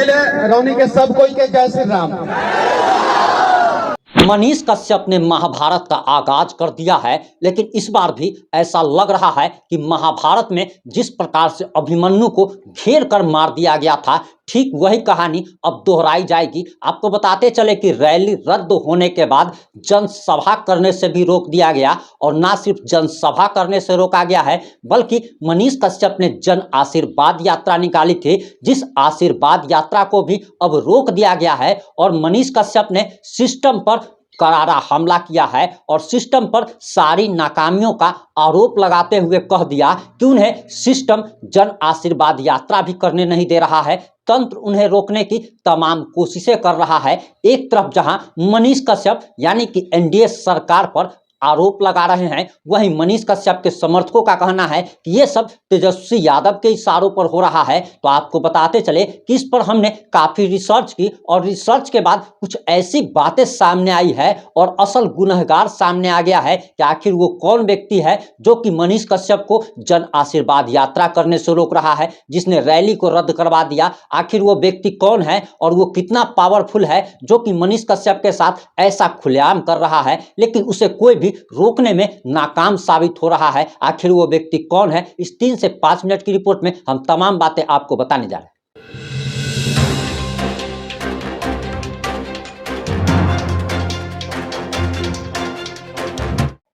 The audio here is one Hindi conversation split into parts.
पहले रौनी के सब कोई के जय श्री राम। मनीष कश्यप ने महाभारत का आगाज कर दिया है, लेकिन इस बार भी ऐसा लग रहा है कि महाभारत में जिस प्रकार से अभिमन्यु को घेर कर मार दिया गया था, ठीक वही कहानी अब दोहराई जाएगी। आपको बताते चले कि रैली रद्द होने के बाद जनसभा करने से भी रोक दिया गया, और ना सिर्फ जनसभा करने से रोका गया है, बल्कि मनीष कश्यप ने जन आशीर्वाद यात्रा निकाली थी, जिस आशीर्वाद यात्रा को भी अब रोक दिया गया है। और मनीष कश्यप ने सिस्टम पर करारा हमला किया है और सिस्टम पर सारी नाकामियों का आरोप लगाते हुए कह दिया कि उन्हें सिस्टम जन आशीर्वाद यात्रा भी करने नहीं दे रहा है, तंत्र उन्हें रोकने की तमाम कोशिशें कर रहा है। एक तरफ जहां मनीष कश्यप यानी कि एनडीए सरकार पर आरोप लगा रहे हैं, वहीं मनीष कश्यप के समर्थकों का कहना है कि ये सब तेजस्वी यादव के इशारों पर हो रहा है। तो आपको बताते चले कि इस पर हमने काफ़ी रिसर्च की, और रिसर्च के बाद कुछ ऐसी बातें सामने आई है और असल गुनहगार सामने आ गया है कि आखिर वो कौन व्यक्ति है जो कि मनीष कश्यप को जन आशीर्वाद यात्रा करने से रोक रहा है, जिसने रैली को रद्द करवा दिया। आखिर वो व्यक्ति कौन है और वो कितना पावरफुल है जो कि मनीष कश्यप के साथ ऐसा खुलेआम कर रहा है, लेकिन उसे कोई भी रोकने में नाकाम साबित हो रहा है। आखिर वो व्यक्ति कौन है, इस 3 से 5 मिनट की रिपोर्ट में हम तमाम बातें आपको बताने जा रहे हैं।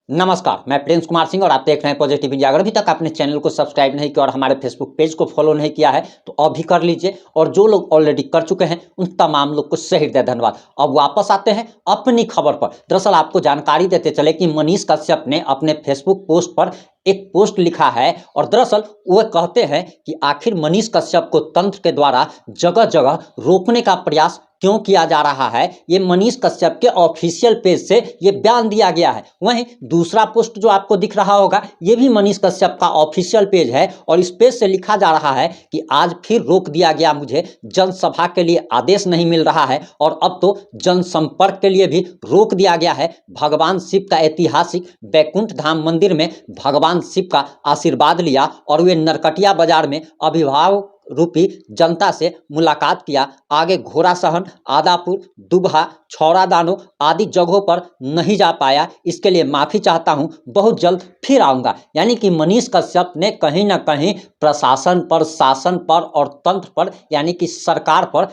नमस्कार, मैं प्रिंस कुमार सिंह और आप देख रहे हैं पॉजिटिव इंडिया। अगर अभी तक आपने चैनल को सब्सक्राइब नहीं किया और हमारे फेसबुक पेज को फॉलो नहीं किया है तो अभी कर लीजिए, और जो लोग ऑलरेडी कर चुके हैं उन तमाम लोग को सही हृदय धन्यवाद। अब वापस आते हैं अपनी खबर पर। दरअसल आपको जानकारी देते चले कि मनीष कश्यप ने अपने फेसबुक पोस्ट पर एक पोस्ट लिखा है, और दरअसल वो कहते हैं कि आखिर मनीष कश्यप को तंत्र के द्वारा जगह जगह रोकने का प्रयास क्यों किया जा रहा है। ये मनीष कश्यप के ऑफिशियल पेज से ये बयान दिया गया है। वहीं दूसरा पोस्ट जो आपको दिख रहा होगा, ये भी मनीष कश्यप का ऑफिशियल पेज है, और इस पेज से लिखा जा रहा है कि आज फिर रोक दिया गया, मुझे जनसभा के लिए आदेश नहीं मिल रहा है, और अब तो जनसंपर्क के लिए भी रोक दिया गया है। भगवान शिव का ऐतिहासिक बैकुंठ धाम मंदिर में भगवान शिव का आशीर्वाद लिया, और वे नरकटिया बाजार में अभिभावक रूपी जनता से मुलाकात किया। आगे घोड़ा सहन, आदापुर, दुबहा, छौड़ादानो आदि जगहों पर नहीं जा पाया, इसके लिए माफ़ी चाहता हूं, बहुत जल्द फिर आऊँगा। यानी कि मनीष कश्यप ने कहीं ना कहीं प्रशासन पर, शासन पर और तंत्र पर यानी कि सरकार पर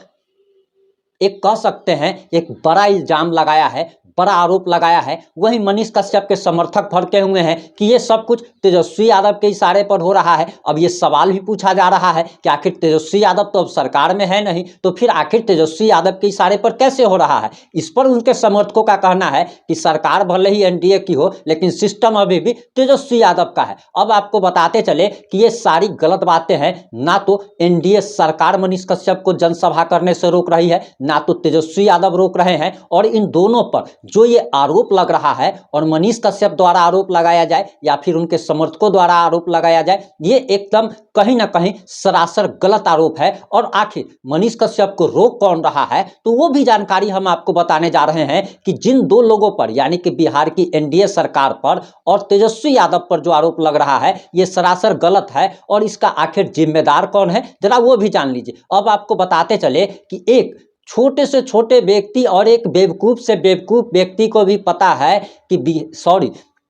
एक कह सकते हैं एक बड़ा इल्जाम लगाया है, बड़ा आरोप लगाया है। वहीं मनीष कश्यप के समर्थक भड़के हुए हैं कि ये सब कुछ तेजस्वी यादव के इशारे पर हो रहा है। अब ये सवाल भी पूछा जा रहा है कि आखिर तेजस्वी यादव तो अब सरकार में है नहीं, तो फिर आखिर तेजस्वी यादव के इशारे पर कैसे हो रहा है। इस पर उनके समर्थकों का कहना है कि सरकार भले ही एनडीए की हो, लेकिन सिस्टम अभी भी तेजस्वी यादव का है। अब आपको बताते चले कि ये सारी गलत बातें हैं। ना तो एनडीए सरकार मनीष कश्यप को जनसभा करने से रोक रही है, ना तो तेजस्वी यादव रोक रहे हैं, और इन दोनों पर जो ये आरोप लग रहा है, और मनीष कश्यप द्वारा आरोप लगाया जाए या फिर उनके समर्थकों द्वारा आरोप लगाया जाए, ये एकदम कहीं ना कहीं सरासर गलत आरोप है। और आखिर मनीष कश्यप को रोक कौन रहा है, तो वो भी जानकारी हम आपको बताने जा रहे हैं कि जिन 2 लोगों पर यानी कि बिहार की एनडीए सरकार पर और तेजस्वी यादव पर जो आरोप लग रहा है, ये सरासर गलत है, और इसका आखिर जिम्मेदार कौन है जरा वो भी जान लीजिए। अब आपको बताते चले कि एक छोटे से छोटे व्यक्ति और एक बेवकूफ़ से बेवकूफ़ व्यक्ति को भी पता है कि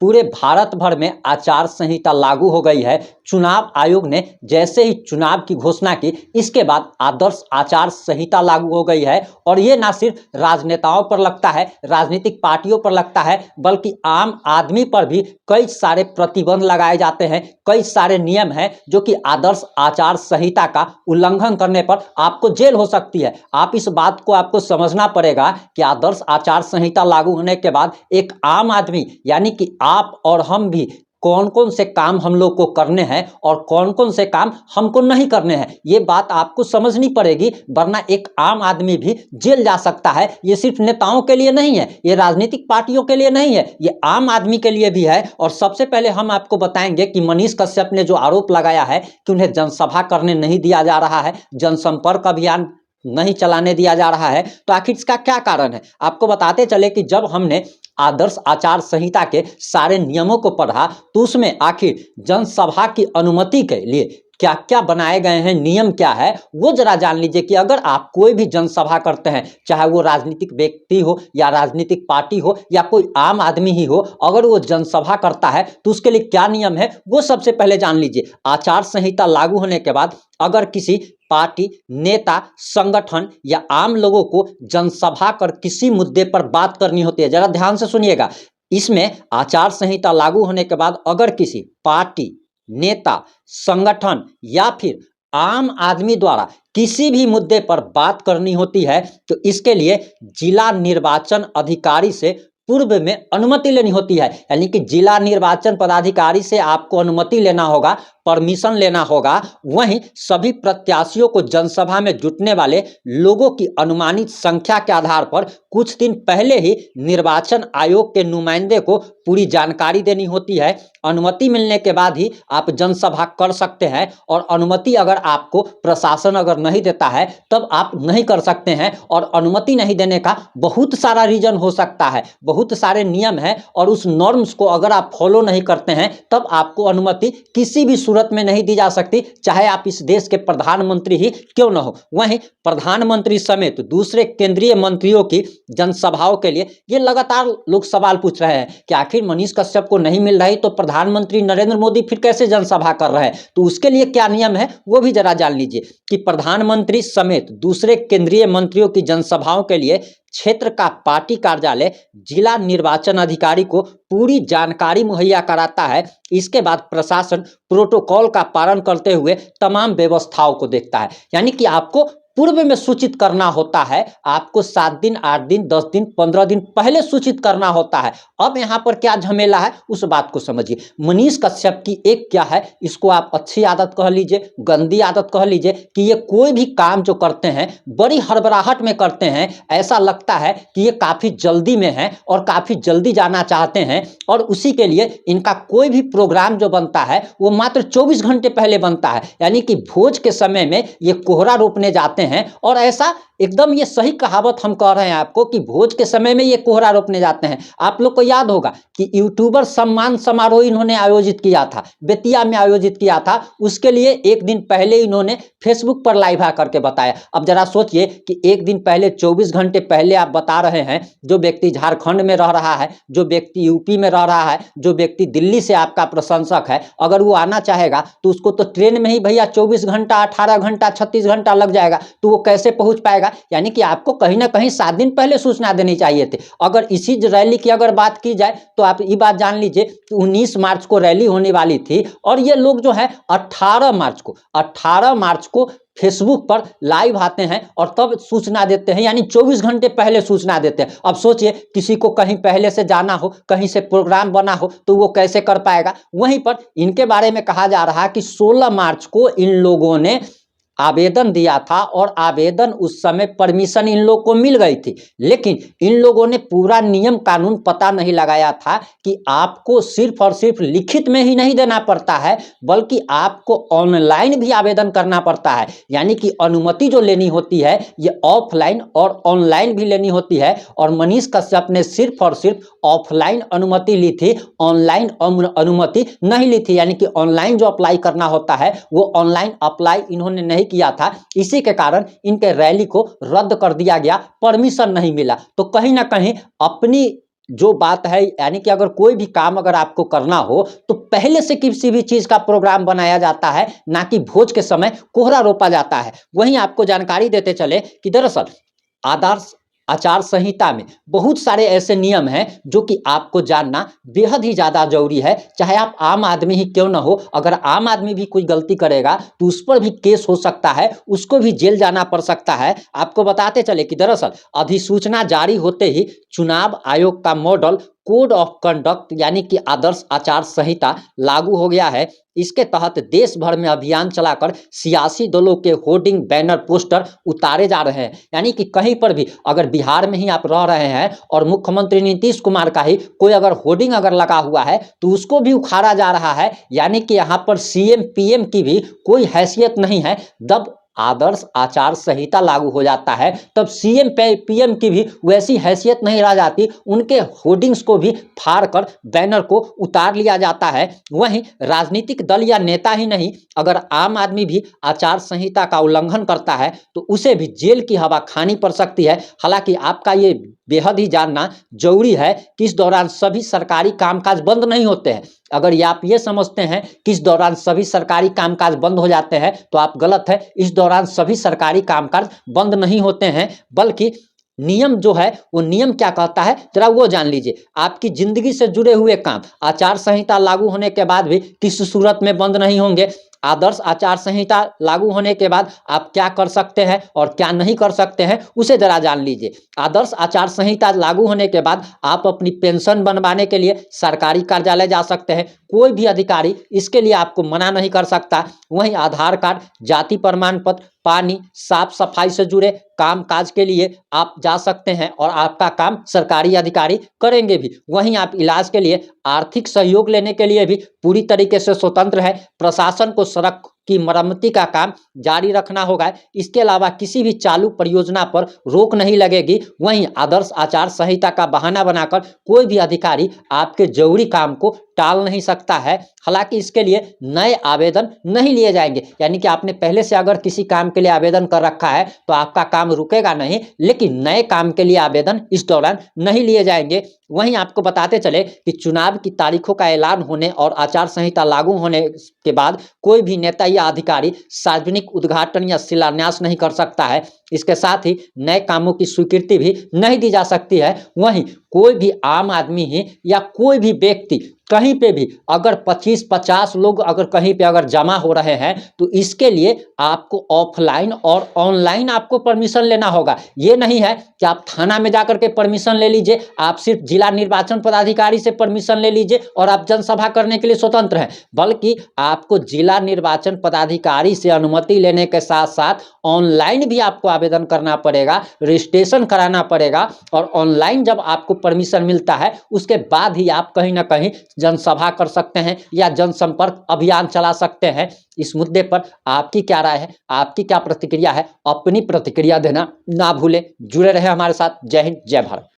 पूरे भारत भर में आचार संहिता लागू हो गई है। चुनाव आयोग ने जैसे ही चुनाव की घोषणा की, इसके बाद आदर्श आचार संहिता लागू हो गई है, और ये ना सिर्फ राजनेताओं पर लगता है, राजनीतिक पार्टियों पर लगता है, बल्कि आम आदमी पर भी कई सारे प्रतिबंध लगाए जाते हैं। कई सारे नियम हैं जो कि आदर्श आचार संहिता का उल्लंघन करने पर आपको जेल हो सकती है। आप इस बात को आपको समझना पड़ेगा कि आदर्श आचार संहिता लागू होने के बाद एक आम आदमी यानी कि आप और हम भी कौन कौन से काम हम लोग को करने हैं और कौन कौन से काम हमको नहीं करने हैं, ये बात आपको समझनी पड़ेगी, वरना एक आम आदमी भी जेल जा सकता है। ये सिर्फ नेताओं के लिए नहीं है, ये राजनीतिक पार्टियों के लिए नहीं है, ये आम आदमी के लिए भी है। और सबसे पहले हम आपको बताएंगे कि मनीष कश्यप ने जो आरोप लगाया है कि उन्हें जनसभा करने नहीं दिया जा रहा है, जनसंपर्क अभियान नहीं चलाने दिया जा रहा है, तो आखिर इसका क्या कारण है। आपको बताते चले कि जब हमने आदर्श आचार संहिता के सारे नियमों को पढ़ा, तो उसमें आखिर जनसभा की अनुमति के लिए क्या क्या बनाए गए हैं, नियम क्या है, वो जरा जान लीजिए कि अगर आप कोई भी जनसभा करते हैं, चाहे वो राजनीतिक व्यक्ति हो या राजनीतिक पार्टी हो या कोई आम आदमी ही हो, अगर वो जनसभा करता है तो उसके लिए क्या नियम है वो सबसे पहले जान लीजिए। आचार संहिता लागू होने के बाद अगर किसी पार्टी, नेता, संगठन या आम लोगों को जनसभा कर किसी मुद्दे पर बात करनी होती है, जरा ध्यान से सुनिएगा, इसमें आचार संहिता लागू होने के बाद अगर किसी पार्टी, नेता, संगठन या फिर आम आदमी द्वारा किसी भी मुद्दे पर बात करनी होती है तो इसके लिए जिला निर्वाचन अधिकारी से पूर्व में अनुमति लेनी होती है। यानी कि जिला निर्वाचन पदाधिकारी से आपको अनुमति लेना होगा, परमिशन लेना होगा। वहीं सभी प्रत्याशियों को जनसभा में जुटने वाले लोगों की अनुमानित संख्या के आधार पर कुछ दिन पहले ही निर्वाचन आयोग के नुमाइंदे को पूरी जानकारी देनी होती है। अनुमति मिलने के बाद ही आप जनसभा कर सकते हैं और अनुमति अगर आपको प्रशासन अगर नहीं देता है तब आप नहीं कर सकते हैं। और अनुमति नहीं देने का बहुत सारा रीजन हो सकता है, बहुत सारे नियम हैं और उस नॉर्म्स को अगर आप फॉलो नहीं करते हैं तब आपको अनुमति किसी भी सूरत में नहीं दी जा सकती, चाहे आप इस देश के प्रधानमंत्री ही क्यों न हो। वहीं प्रधानमंत्री समेत दूसरे केंद्रीय मंत्रियों की जनसभाओं के लिए ये लगातार लोग सवाल पूछ रहे हैं कि आखिर मनीष कश्यप को नहीं मिल रही तो प्रधानमंत्री नरेंद्र मोदी फिर कैसे जनसभा कर रहे हैं, तो उसके लिए क्या नियम है वो भी जरा जान लीजिए कि प्रधानमंत्री समेत दूसरे केंद्रीय मंत्रियों की जनसभाओं के लिए क्षेत्र का पार्टी कार्यालय जिला निर्वाचन अधिकारी को पूरी जानकारी मुहैया कराता है। इसके बाद प्रशासन प्रोटोकॉल का पालन करते हुए तमाम व्यवस्थाओं को देखता है। यानी कि आपको पूर्व में सूचित करना होता है, आपको 7 दिन, 8 दिन, 10 दिन, 15 दिन पहले सूचित करना होता है। अब यहाँ पर क्या झमेला है उस बात को समझिए। मनीष कश्यप की एक क्या है, इसको आप अच्छी आदत कह लीजिए, गंदी आदत कह लीजिए कि ये कोई भी काम जो करते हैं बड़ी हड़बड़ाहट में करते हैं। ऐसा लगता है कि ये काफ़ी जल्दी में है और काफ़ी जल्दी जाना चाहते हैं और उसी के लिए इनका कोई भी प्रोग्राम जो बनता है वो मात्र 24 घंटे पहले बनता है। यानी कि भोज के समय में ये कोहरा रोपने जाते हैं और ऐसा एकदम ये सही कहावत हम कह रहे हैं आपको कि भोज के समय में ये कोहरा रोपने जाते हैं। आप लोग को याद होगा कि यूट्यूबर सम्मान समारोह इन्होंने आयोजित किया था, बेतिया में आयोजित किया था। उसके लिए एक दिन पहले इन्होंने फेसबुक पर लाइव आकर के बताया। अब जरा सोचिए कि एक दिन पहले, 24 घंटे पहले आप बता रहे हैं, जो व्यक्ति झारखंड में रह रहा है, जो व्यक्ति यूपी में रह रहा है, जो व्यक्ति दिल्ली से आपका प्रशंसक है, अगर वो आना चाहेगा तो उसको तो ट्रेन में ही भैया 24 घंटा, 18 घंटा, 36 घंटा लग जाएगा, तो वो कैसे पहुंच पाएगा। यानी कि आपको कहीं ना कहीं 7 दिन पहले सूचना देनी चाहिए थी। अगर इसी रैली की अगर बात की जाए तो आप ये बात जान लीजिए कि 19 मार्च को रैली होने वाली थी और ये लोग जो है 18 मार्च को फेसबुक पर लाइव आते हैं और तब सूचना देते हैं, यानी 24 घंटे पहले सूचना देते हैं। अब सोचिए किसी को कहीं पहले से जाना हो, कहीं से प्रोग्राम बना हो तो वो कैसे कर पाएगा। वहीं पर इनके बारे में कहा जा रहा है कि 16 मार्च को इन लोगों ने आवेदन दिया था और आवेदन उस समय परमिशन इन लोग को मिल गई थी, लेकिन इन लोगों ने पूरा नियम कानून पता नहीं लगाया था कि आपको सिर्फ और सिर्फ लिखित में ही नहीं देना पड़ता है बल्कि आपको ऑनलाइन भी आवेदन करना पड़ता है। यानी कि अनुमति जो लेनी होती है ये ऑफलाइन और ऑनलाइन भी लेनी होती है और मनीष कश्यप ने सिर्फ और सिर्फ ऑफलाइन अनुमति ली थी, ऑनलाइन अनुमति नहीं ली थी। यानी कि ऑनलाइन जो अप्लाई करना होता है वो ऑनलाइन अप्लाई इन्होंने नहीं किया था, इसी के कारण इनके रैली को रद्द कर दिया गया, परमिशन नहीं मिला। तो कहीं ना कहीं अपनी जो बात है, यानी कि अगर कोई भी काम अगर आपको करना हो तो पहले से किसी भी चीज का प्रोग्राम बनाया जाता है, ना कि भोज के समय कोहरा रोपा जाता है। वहीं आपको जानकारी देते चले कि दरअसल आदर्श आचार संहिता में बहुत सारे ऐसे नियम हैं जो कि आपको जानना बेहद ही ज़्यादा जरूरी है। चाहे आप आम आदमी ही क्यों ना हो, अगर आम आदमी भी कोई गलती करेगा तो उस पर भी केस हो सकता है, उसको भी जेल जाना पड़ सकता है। आपको बताते चले कि दरअसल अधिसूचना जारी होते ही चुनाव आयोग का मॉडल कोड ऑफ कंडक्ट यानी कि आदर्श आचार संहिता लागू हो गया है। इसके तहत देश भर में अभियान चलाकर सियासी दलों के होर्डिंग, बैनर, पोस्टर उतारे जा रहे हैं। यानी कि कहीं पर भी अगर बिहार में ही आप रह रहे हैं और मुख्यमंत्री नीतीश कुमार का ही कोई अगर होर्डिंग अगर लगा हुआ है तो उसको भी उखाड़ा जा रहा है। यानी कि यहाँ पर सीएम पीएम की भी कोई हैसियत नहीं है। आदर्श आचार संहिता लागू हो जाता है, तब सीएम पीएम की भी वैसी हैसियत नहीं रह जाती, उनके होर्डिंग्स को भी फाड़कर बैनर को उतार लिया जाता है। वहीं राजनीतिक दल या नेता ही नहीं, अगर आम आदमी भी आचार संहिता का उल्लंघन करता है तो उसे भी जेल की हवा खानी पड़ सकती है। हालांकि आपका ये बेहद ही जानना जरूरी है कि इस दौरान सभी सरकारी कामकाज बंद नहीं होते हैं। अगर ये आप ये समझते हैं कि इस दौरान सभी सरकारी कामकाज बंद हो जाते हैं तो आप गलत है। इस दौरान सभी सरकारी कामकाज बंद नहीं होते हैं, बल्कि नियम जो है वो नियम क्या कहता है जरा वो जान लीजिए। आपकी जिंदगी से जुड़े हुए काम आचार संहिता लागू होने के बाद भी किस सूरत में बंद नहीं होंगे। आदर्श आचार संहिता लागू होने के बाद आप क्या कर सकते हैं और क्या नहीं कर सकते हैं उसे जरा जान लीजिए। आदर्श आचार संहिता लागू होने के बाद आप अपनी पेंशन बनवाने के लिए सरकारी कार्यालय जा सकते हैं, कोई भी अधिकारी इसके लिए आपको मना नहीं कर सकता। वहीं आधार कार्ड, जाति प्रमाण पत्र, पानी, साफ सफाई से जुड़े काम काज के लिए आप जा सकते हैं और आपका काम सरकारी अधिकारी करेंगे भी। वहीं आप इलाज के लिए आर्थिक सहयोग लेने के लिए भी पूरी तरीके से स्वतंत्र है। प्रशासन को सड़क की मरम्मती का काम जारी रखना होगा। इसके अलावा किसी भी चालू परियोजना पर रोक नहीं लगेगी। वहीं आदर्श आचार संहिता का बहाना बनाकर कोई भी अधिकारी आपके जरूरी काम को टाल नहीं सकता है। हालांकि इसके लिए नए आवेदन नहीं लिए जाएंगे, यानी कि आपने पहले से अगर किसी काम के लिए आवेदन कर रखा है तो आपका काम रुकेगा नहीं, लेकिन नए काम के लिए आवेदन इस दौरान नहीं लिए जाएंगे। वहीं आपको बताते चले कि चुनाव की तारीखों का ऐलान होने और आचार संहिता लागू होने के बाद कोई भी नेता या अधिकारी सार्वजनिक उद्घाटन या शिलान्यास नहीं कर सकता है। इसके साथ ही नए कामों की स्वीकृति भी नहीं दी जा सकती है। वहीं कोई भी आम आदमी ही या कोई भी व्यक्ति कहीं पे भी अगर 25-50 लोग अगर कहीं पे अगर जमा हो रहे हैं तो इसके लिए आपको ऑफलाइन और ऑनलाइन आपको परमिशन लेना होगा। ये नहीं है कि आप थाना में जाकर के परमिशन ले लीजिए, आप सिर्फ जिला निर्वाचन पदाधिकारी से परमिशन ले लीजिए और आप जनसभा करने के लिए स्वतंत्र हैं, बल्कि आपको जिला निर्वाचन पदाधिकारी से अनुमति लेने के साथ साथ ऑनलाइन भी आपको आवेदन करना पड़ेगा, रजिस्ट्रेशन कराना पड़ेगा। और ऑनलाइन जब आपको परमिशन मिलता है उसके बाद ही आप कहीं ना कहीं जनसभा कर सकते हैं या जनसंपर्क अभियान चला सकते हैं। इस मुद्दे पर आपकी क्या राय है, आपकी क्या प्रतिक्रिया है, अपनी प्रतिक्रिया देना ना भूलें। जुड़े रहे हमारे साथ। जय हिंद, जय भारत।